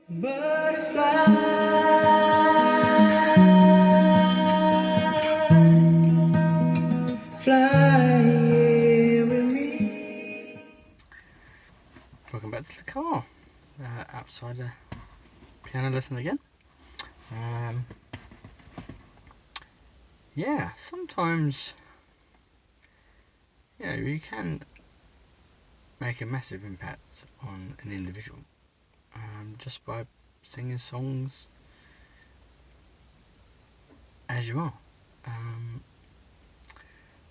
Butterfly, fly here with me. Welcome back to the car. Outside the piano lesson again. Yeah, sometimes you can make a massive impact on an individual just by singing songs as you are.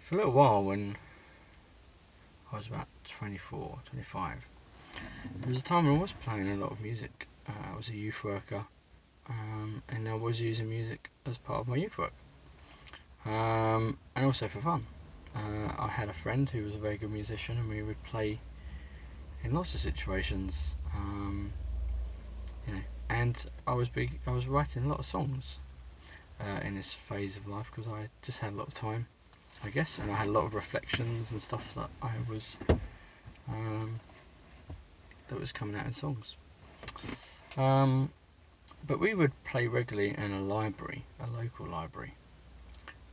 For a little while, when I was about 24, 25, there was a time when I was playing a lot of music. I was a youth worker, and I was using music as part of my youth work, and also for fun. I had a friend who was a very good musician, and we would play in lots of situations. And I was writing a lot of songs in this phase of life because I just had a lot of time, I guess, and I had a lot of reflections and stuff that was coming out in songs. But we would play regularly in a library, a local library,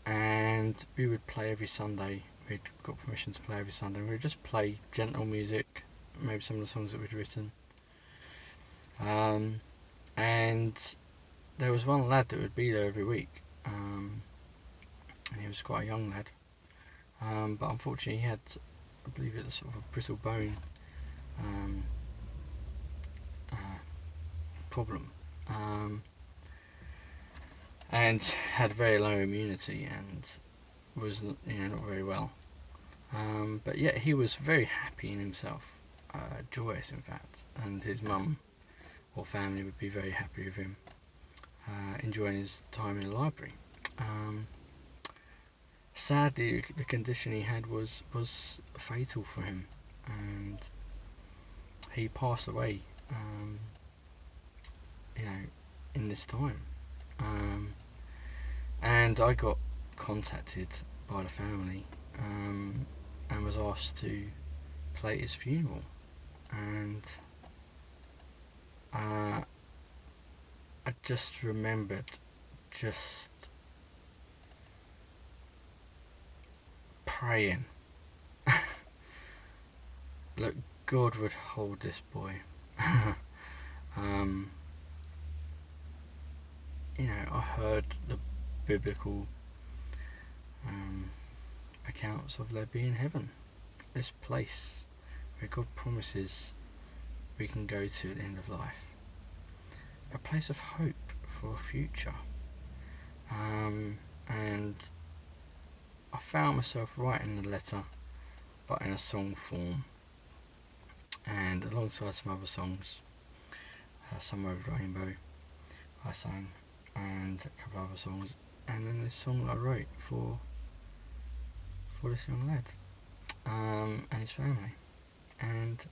and we would play every Sunday. We'd got permission to play every Sunday. We would just play gentle music, maybe some of the songs that we'd written. And there was one lad that would be there every week, and he was quite a young lad, but unfortunately he had, I believe it was sort of a brittle bone problem, and had very low immunity and was not very well. But yet he was very happy in himself, joyous in fact, and his mum or family would be very happy with him, enjoying his time in the library. Sadly, the condition he had was fatal for him, and he passed away, in this time. And I got contacted by the family, and was asked to play at his funeral, and I just remembered just praying that God would hold this boy. I heard the biblical accounts of there being heaven, this place where God promises we can go to at the end of life, a place of hope for a future. And I found myself writing the letter, but in a song form, and alongside some other songs, Somewhere Over the Rainbow I sang, and a couple of other songs, and then this song that I wrote for this young lad and his family. And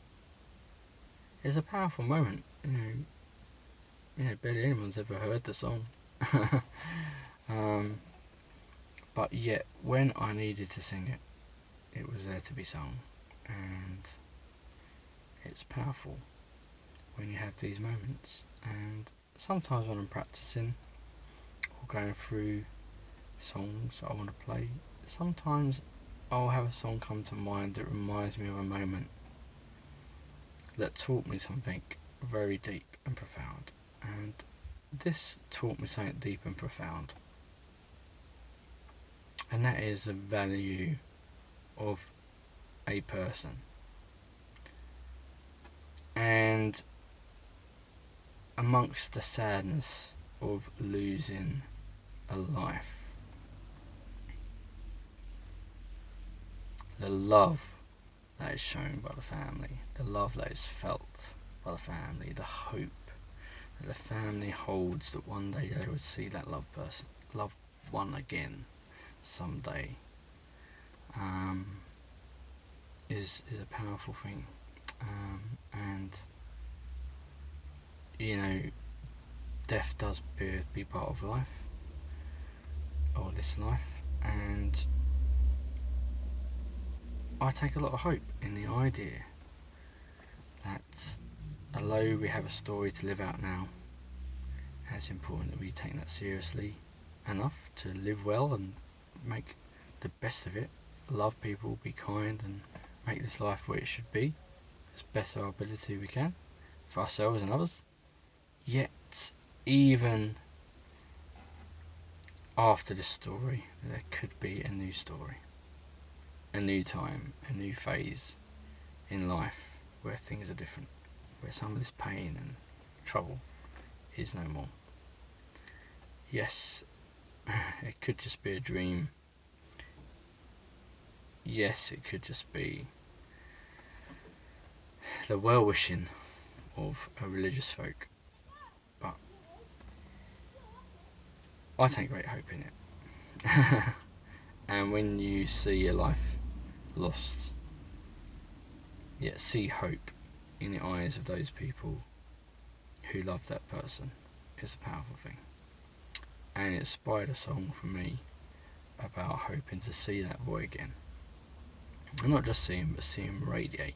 it's a powerful moment. Barely anyone's ever heard the song. But yet when I needed to sing it, it was there to be sung. And it's powerful when you have these moments. And sometimes when I'm practicing or going through songs that I want to play, sometimes I'll have a song come to mind that reminds me of a moment that taught me something very deep and profound. And this taught me something deep and profound, and that is the value of a person. And amongst the sadness of losing a life, the love that is shown by the family, the love that is felt by the family, the hope that the family holds that one day they would see that loved one again someday, is a powerful thing. And death does be part of life, or this life, and I take a lot of hope in the idea that although we have a story to live out now, and it's important that we take that seriously enough to live well and make the best of it, love people, be kind, and make this life what it should be, as best of our ability we can, for ourselves and others. Yet, even after this story, there could be a new story, a new time, a new phase in life where things are different, where some of this pain and trouble is no more. Yes, it could just be a dream. Yes, it could just be the well-wishing of a religious folk, but I take great hope in it. And when you see a life lost, yet see hope in the eyes of those people who love that person, it's a powerful thing. And it inspired a song for me about hoping to see that boy again. And not just see him, but see him radiate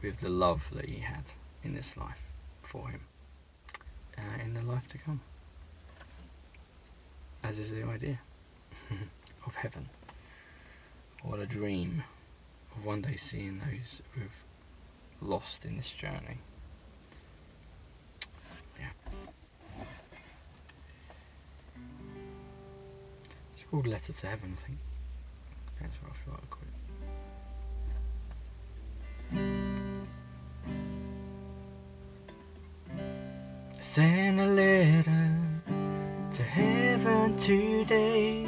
with the love that he had in this life for him, in the life to come. As is the idea of heaven, or the dream of one day seeing those who've lost in this journey. Yeah. It's called Letter to Heaven, I think. That's what I feel like I call it. Send a letter to heaven today,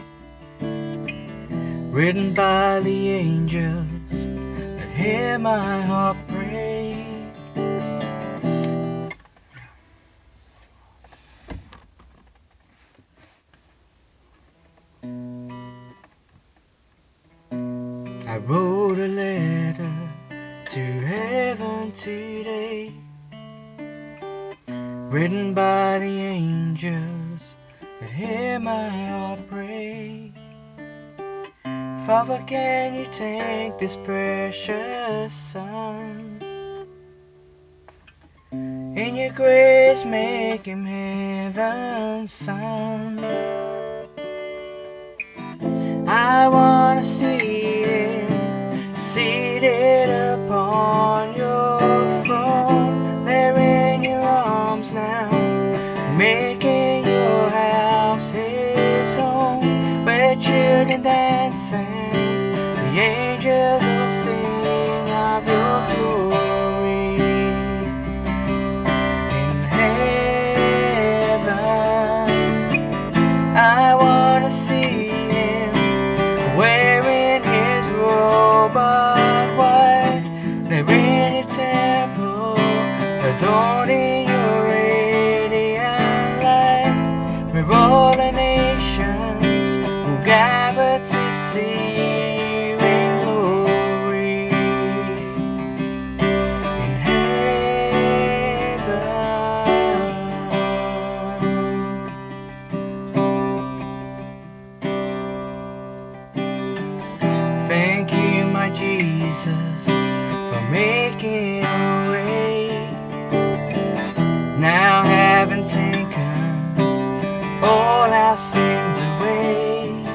written by the angels that hear my heart pray. I wrote a letter to heaven today, written by the angels that hear my heart pray. Father, can you take this precious son, in your grace make him heaven's son. I wanna see him seated upon your throne, there in your arms now, making your house his home, where children dance and the angels will sing of your glory. In heaven, I wanna see him wearing his robe of white, there in your temple, adorning your radiant light, where all the nations will gather to see you in glory. In heaven, thank you, my Jesus, for making a way. Now having taken all our sins away.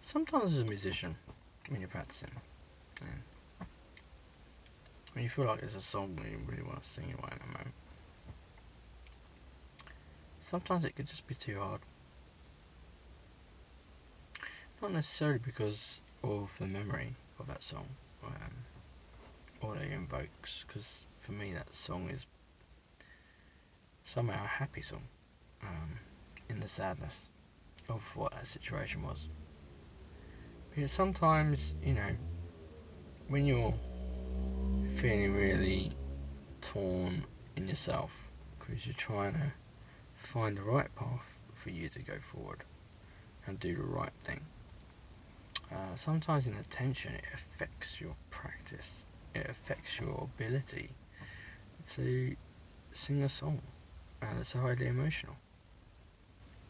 Sometimes as a musician, when you're practicing, and when you feel like there's a song that you really want to sing it right in a moment, sometimes it could just be too hard. Not necessarily because of the memory of that song, or that it invokes, because for me that song is somehow a happy song, in the sadness of what that situation was. Because sometimes, when you're feeling really torn in yourself, because you're trying to find the right path for you to go forward and do the right thing, sometimes in the tension it affects your practice, it affects your ability to sing a song that's highly emotional,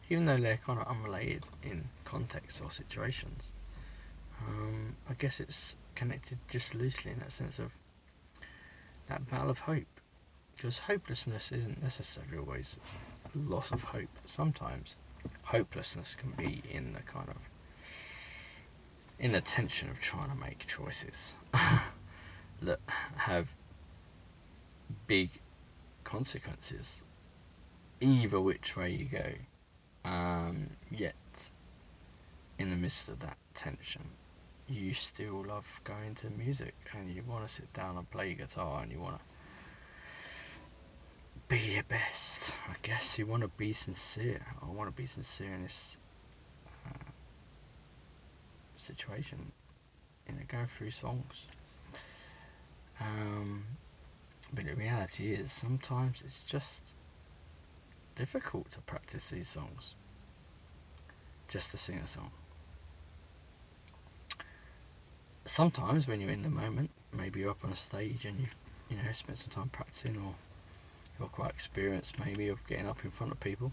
even though they're kind of unrelated in context or situations. I guess it's connected just loosely in that sense of that battle of hope. Because hopelessness isn't necessarily always loss of hope. Sometimes hopelessness can be in the kind of in the tension of trying to make choices that have big consequences either which way you go. Yet in the midst of that tension, you still love going to music and you want to sit down and play guitar and you want to be your best. I guess you want to be sincere. I want to be sincere in this situation, going through songs. But the reality is sometimes it's just difficult to practice these songs, just to sing a song. Sometimes when you're in the moment, maybe you're up on a stage and you've spent some time practicing, or you're quite experienced maybe of getting up in front of people.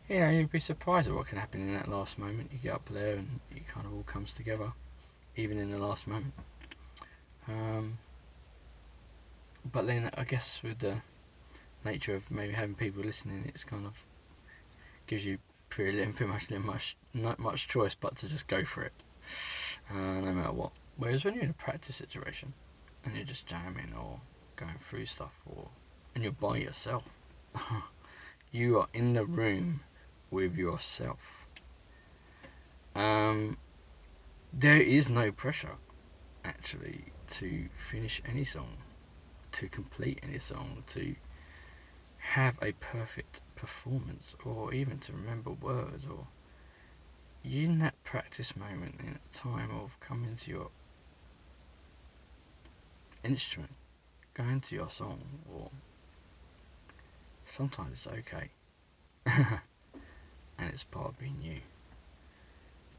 You'd be surprised at what can happen in that last moment. You get up there and it kind of all comes together, even in the last moment. But then I guess with the nature of maybe having people listening, it's kind of gives you pretty much not much choice but to just go for it, no matter what. Whereas when you're in a practice situation and you're just jamming or going through stuff, and you're by yourself, you are in the room with yourself. There is no pressure actually to finish any song, to complete any song, to have a perfect performance, or even to remember words, or in that practice moment, in that time of coming to your instrument, going to your song, or sometimes it's okay and it's part of being you,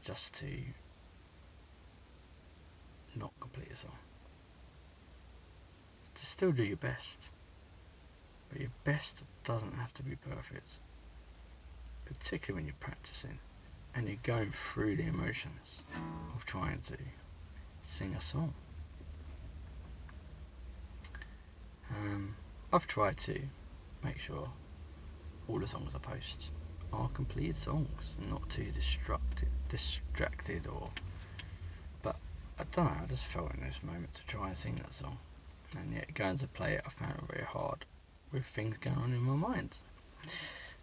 just to not complete a song, to still do your best, but your best doesn't have to be perfect, particularly when you're practicing and you're going through the emotions of trying to sing a song. I've tried to make sure all the songs I post are completed songs, not too distracted, but I don't know, I just felt in this moment to try and sing that song, and yet going to play it I found it very hard with things going on in my mind.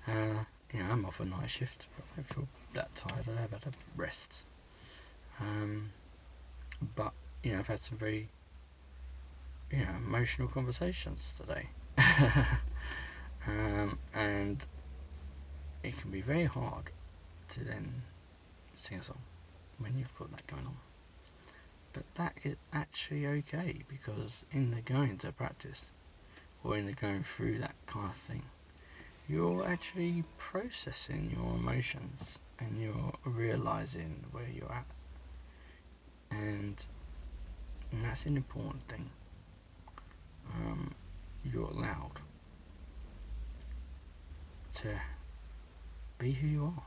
I'm off a night shift, but I don't feel that tired. I've had a rest. But I've had some very emotional conversations today. And it can be very hard to then sing a song when you've got that going on. But that is actually okay, because in the going to practice, or in the going through that kind of thing, you're actually processing your emotions and you're realizing where you're at, and that's an important thing. You're allowed to be who you are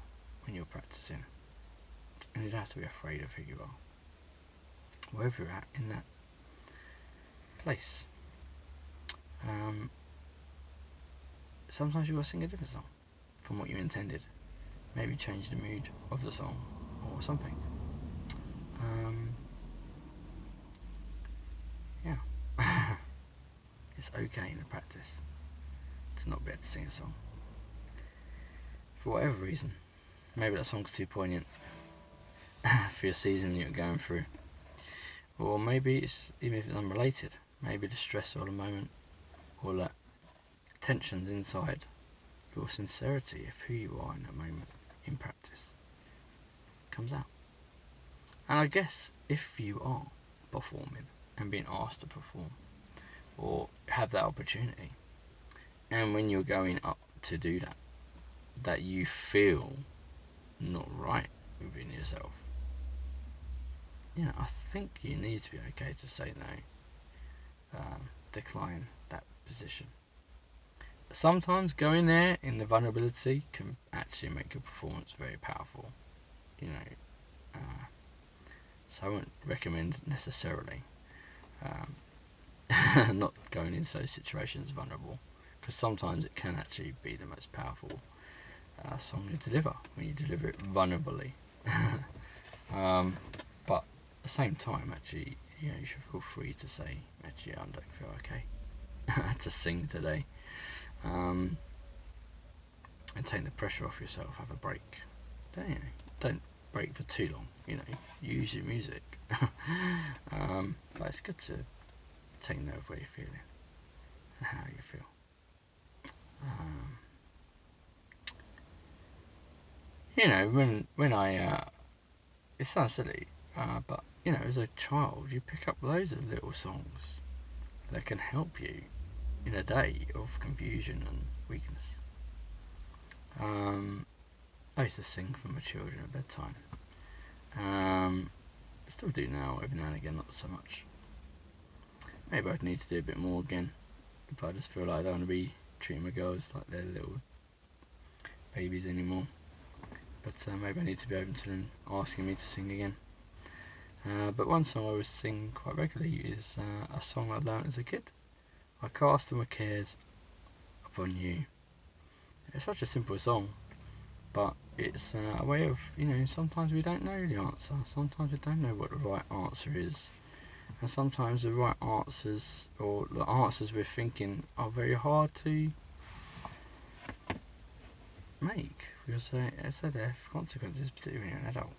when you're practicing, and you don't have to be afraid of who you are, wherever you're at in that place. Sometimes you gotta sing a different song from what you intended, maybe change the mood of the song or something. It's okay in the practice to not be able to sing a song for whatever reason. Maybe that song's too poignant for your season that you're going through, or maybe it's, even if it's unrelated, maybe the stress of the moment, or that tensions inside your sincerity of who you are in that moment in practice comes out. And I guess if you are performing and being asked to perform, or have that opportunity, and when you're going up to do that you feel not right within yourself, I think you need to be okay to say no, decline that position. Sometimes going there in the vulnerability can actually make your performance very powerful. So I wouldn't recommend necessarily not going into those situations vulnerable, because sometimes it can actually be the most powerful song you deliver when you deliver it vulnerably. But at the same time, actually, you should feel free to say, actually, I don't feel okay to sing today, and take the pressure off yourself. Have a break. Don't break for too long. Use your music. But it's good to take note of where you're feeling and how you feel. When I it sounds silly, but as a child, you pick up loads of little songs that can help you in a day of confusion and weakness. I used to sing for my children at bedtime. I still do now, every now and again, not so much. Maybe I'd need to do a bit more again, but I just feel like I don't want to be treating my girls like they're little babies anymore. But maybe I need to be open to them asking me to sing again. But one song I always sing quite regularly is a song I learnt as a kid. I cast all my cares upon you. It's such a simple song, but it's a way of, sometimes we don't know the answer. Sometimes we don't know what the right answer is. And sometimes the right answers, or the answers we're thinking, are very hard to make, because they have consequences, particularly when you're an adult.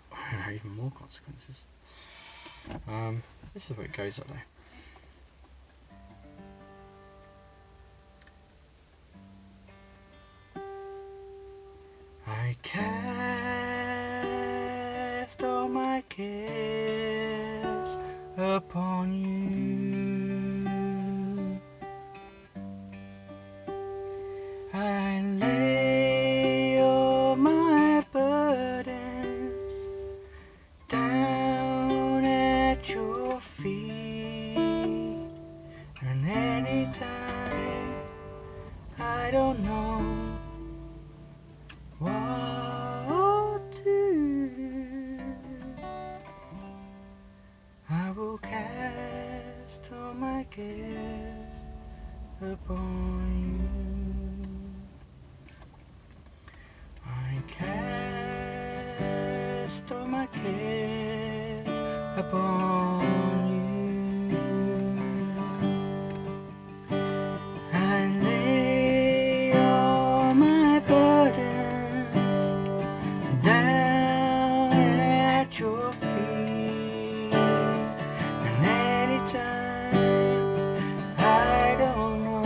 Even more consequences. This is where it goes up there. I cast all my cares upon you. I lay all my burdens down at your feet, and anytime I don't know what to do, I will cast all my cares upon you. I cast all my cares upon you. I lay all my burdens down at your feet, and anytime I don't know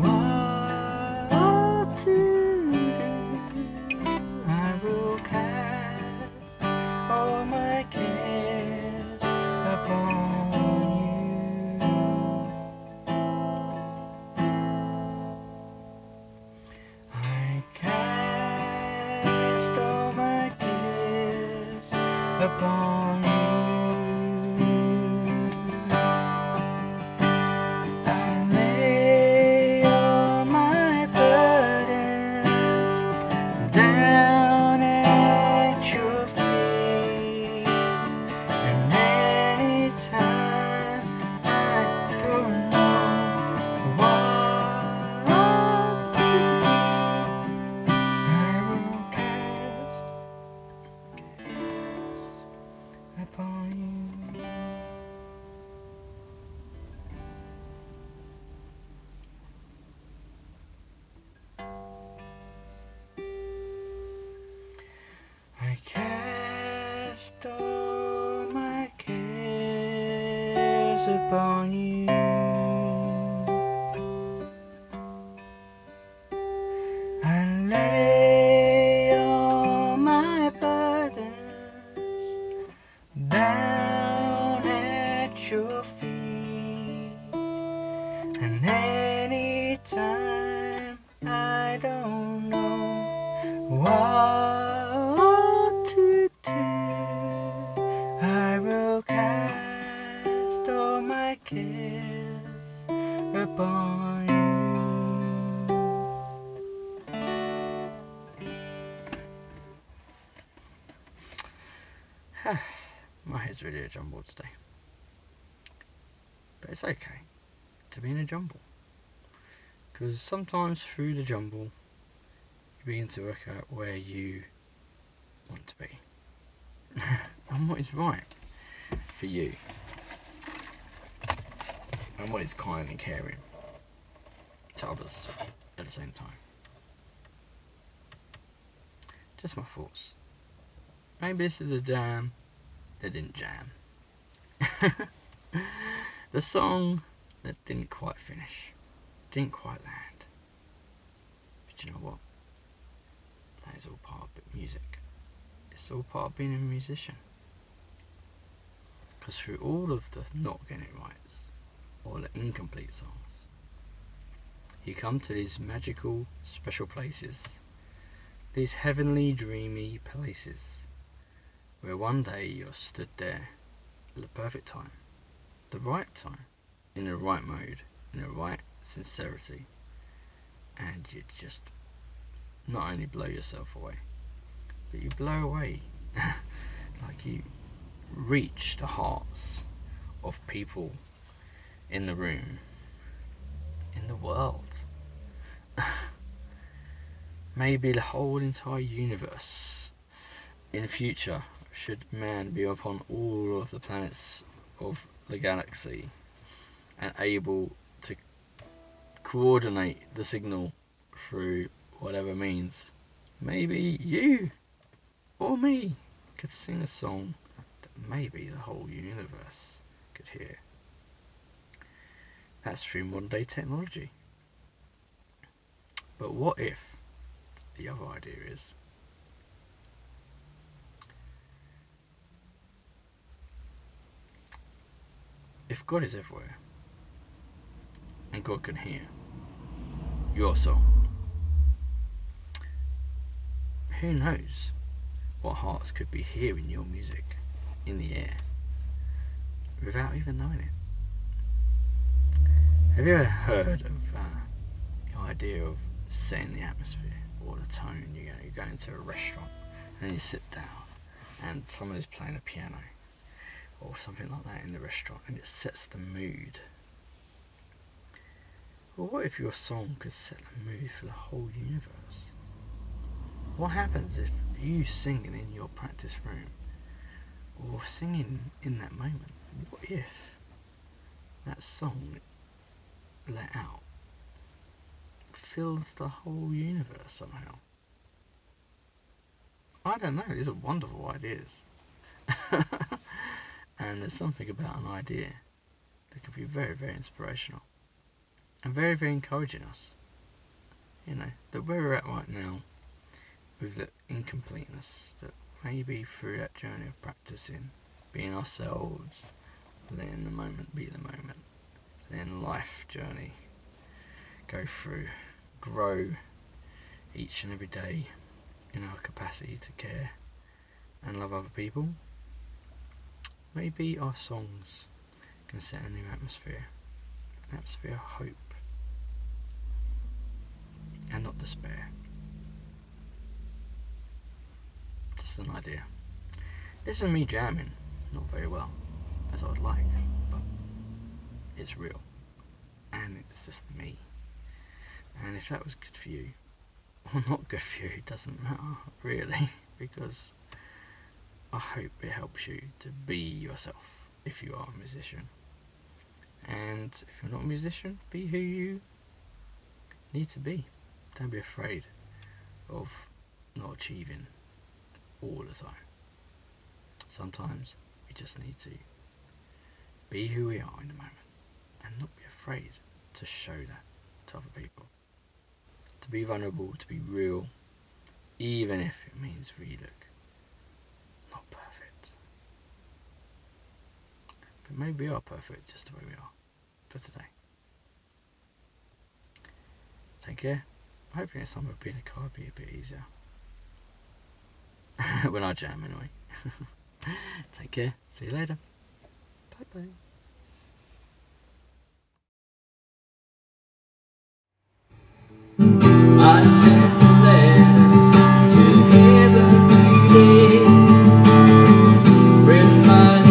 what to do, I will cast all my cares upon you. I cast all my cares upon you. I lay all my burdens down at your feet, and anytime I don't know what to do, I will cast cares upon you. I cast all my cares upon you. I lay all my burdens down at your feet, and anytime I don't know what to do, I will cast all my cares upon you. My head's really a jumble today. But it's okay to be in a jumble. Because sometimes through the jumble, you begin to work out where you want to be. And what is right for you. And what is kind and caring to others at the same time. Just my thoughts. Maybe this is a jam that didn't jam. The song that didn't quite finish. Didn't quite land. But you know what? That is all part of music. It's all part of being a musician. Because through all of the not getting it right, or the incomplete songs, you come to these magical, special places. These heavenly, dreamy places. Where one day you're stood there at the perfect time. The right time. In the right mode. In the right sincerity. And you just not only blow yourself away, but you blow away. Like you reach the hearts of people in the room, in the world, maybe the whole entire universe. In the future, should man be upon all of the planets of the galaxy and able to coordinate the signal through whatever means, maybe you or me could sing a song that maybe the whole universe could hear. That's through modern day technology. But what if the other idea is if God is everywhere and God can hear your song, who knows what hearts could be hearing your music in the air without even knowing it. Have you ever heard of the idea of setting the atmosphere or the tone? You go into a restaurant and you sit down and someone is playing a piano or something like that in the restaurant and it sets the mood. Well, what if your song could set the mood for the whole universe? What happens if you singing in your practice room or singing in that moment, what if that song let out fills the whole universe somehow? I don't know, these are wonderful ideas. And there's something about an idea that can be very, very inspirational and very, very encouraging us. You know, that where we're at right now with the incompleteness, that maybe through that journey of practicing, being ourselves, letting the moment be the moment, letting life journey go through, grow each and every day in our capacity to care and love other people. Maybe our songs can set a new atmosphere, an atmosphere of hope and not despair. Just an idea. This is me jamming, not very well as I would like, but it's real and it's just me. And if that was good for you or not good for you, it doesn't matter really, because I hope it helps you to be yourself if you are a musician. And if you're not a musician, be who you need to be. Don't be afraid of not achieving all the time. Sometimes we just need to be who we are in the moment and not be afraid to show that to other people. To be vulnerable, to be real, even if it means we look not perfect. But maybe we are perfect just the way we are for today. Take care. Hopefully next time I'll be in a car, it'll be a bit easier. When I jam anyway. Take care. See you later. Bye bye. I sent a letter to heaven today, written by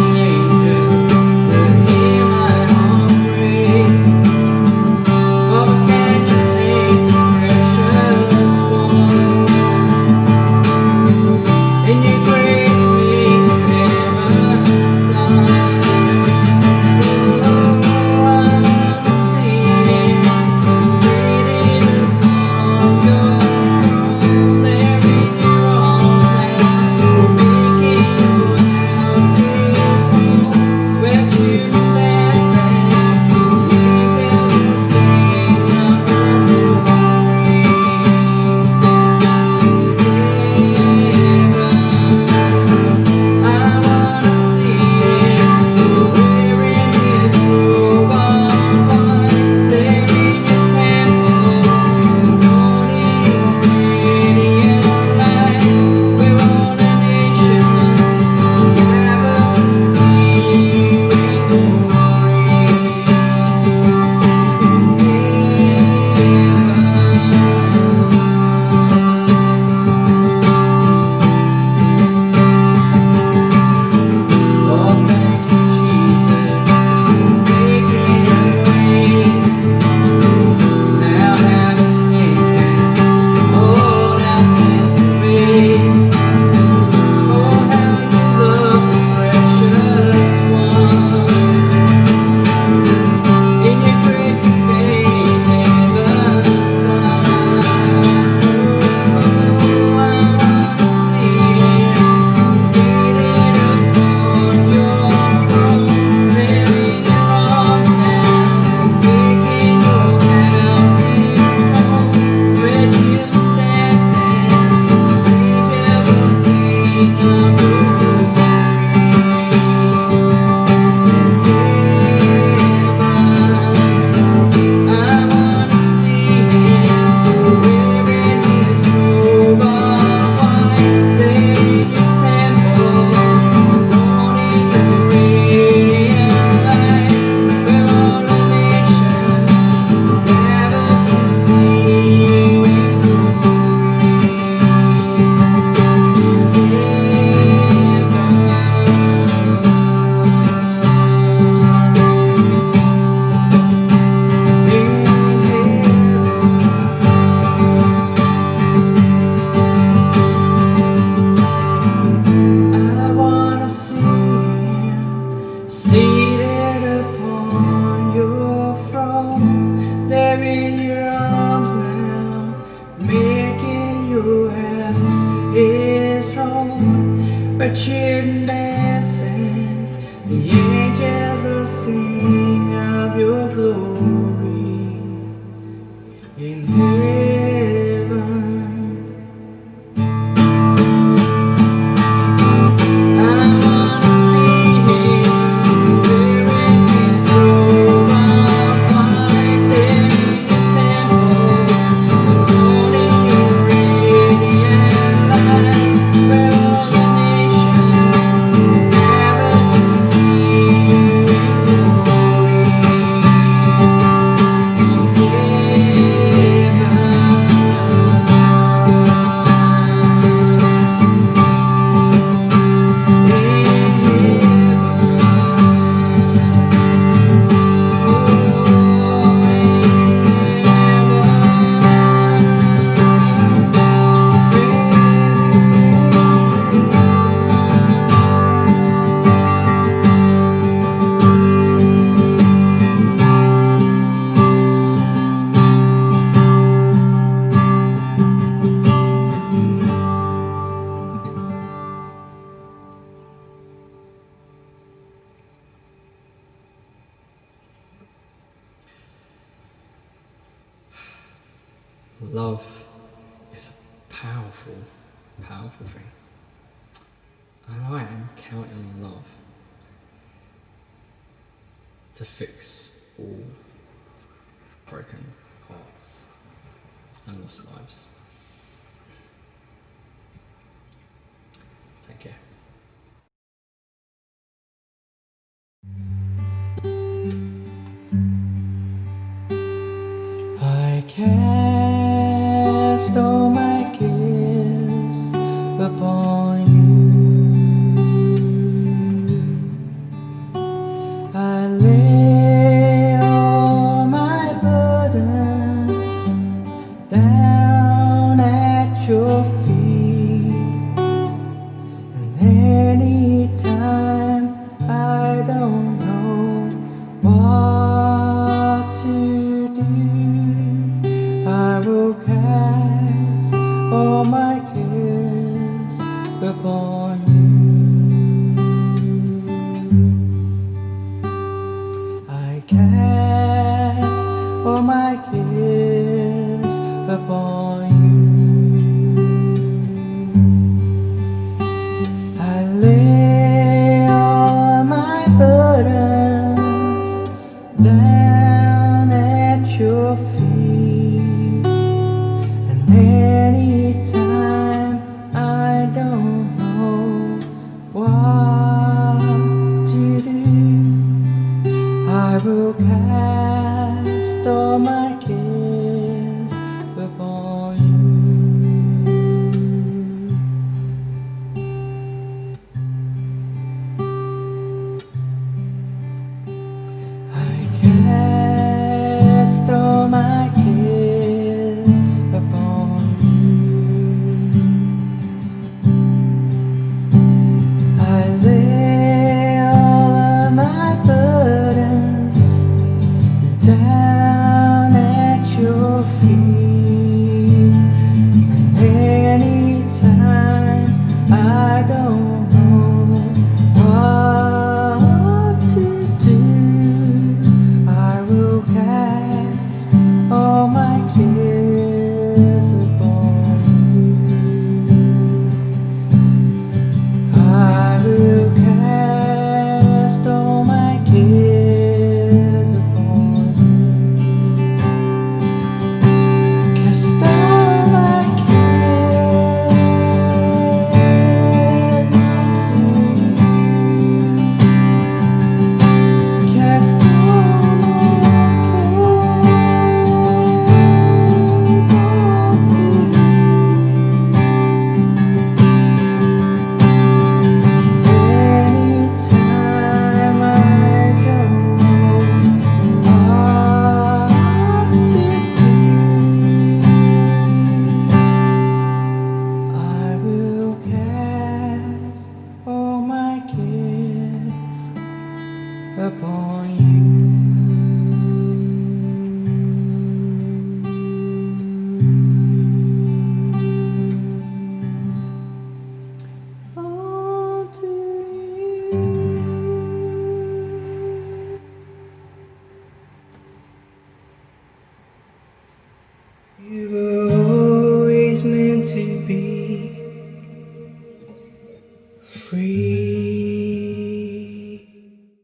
are cheering, dancing. The angels will sing of your glory in heaven. I wanna see Him wearing His robe of white there in the temple, holding your radiant light, where all the nations gather to see you in glory in Love is a powerful, powerful thing. And I am counting on love to fix all broken hearts and lost lives. Take care. I cast all my cares upon you. I lay all my burdens down at your feet. And anytime I don't know what to do, I will cast all my cares upon you. I cast all my cares upon you. I lay all my burdens down at your feet. And anytime I don't know what to do, I will cast all my cares upon you. I cast all my cares upon you. I lay all of my burdens down at your feet. And anytime I don't know what to do, I You were always meant to be free.